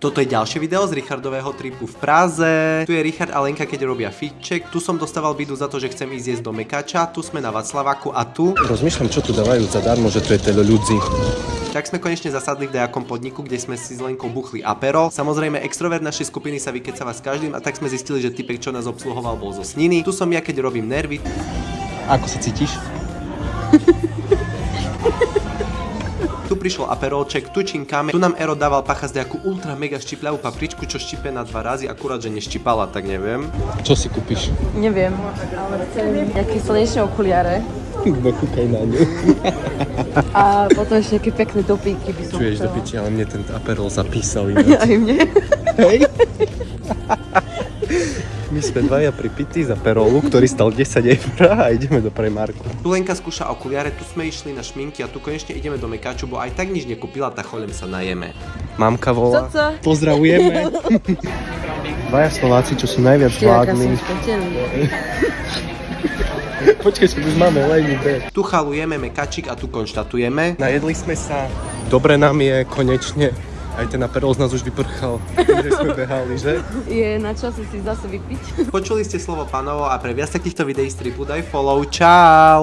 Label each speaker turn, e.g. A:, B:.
A: Toto je ďalšie video z Richardového tripu v Praze. Tu je Richard a Lenka, keď robia fitcheck. Tu som dostával bidu za to, že chcem ísť jesť do Mekáča. Tu sme na Václaváku a tu...
B: Rozmýšľam, čo tu dávajú zadarmo, že to je telo ľudí.
A: Tak sme konečne zasadli v nejakom podniku, kde sme si s Lenkou buchli apero. Samozrejme, extrovert našej skupiny sa vykecáva s každým a tak sme zistili, že typek, čo nás obsluhoval, bol zo Sniny. Tu som ja, keď robím nervy.
B: Ako sa cítiš?
A: Tu prišiel aperolček, tu činkáme. Tu nám Ero dával pachas nejakú ultra mega štipľavú papričku, čo štipe na 2 razy, akurát, že neštipala, tak neviem.
B: Čo si kúpiš?
C: Neviem, ale chcem nejaké slnečné okuliare.
B: Kúkaj na ňu.
C: A potom ešte nejaké pekné dopíky by som
B: Čuješ
C: chcela.
B: do piči, ale mne ten aperol zapísal
C: Aj mne.
B: Hej. My sme dvaja pripití z aperolu, ktorý stal 10 eur a ideme do Primarku.
A: Tu Lenka skúša okuliare, tu sme išli na šminky a tu konečne ideme do Mekáču, bo aj tak nič nekúpila, tak choľem sa najeme.
B: Mamka volá.
C: Coco.
B: Pozdravujeme. Dvaja Slováci, čo sú najviac vládni. Počkaj, že už máme lejný beh.
A: Tu chalujeme Mekáčik a tu konštatujeme.
B: Najedli sme sa, dobre nám je, konečne. Aj ten aperol z nás už vyprchal, že sme behali, že?
C: Je na čase si zase vypiť.
A: Počuli ste slovo pánovo a pre viac takýchto videí z tripu daj follow, čau!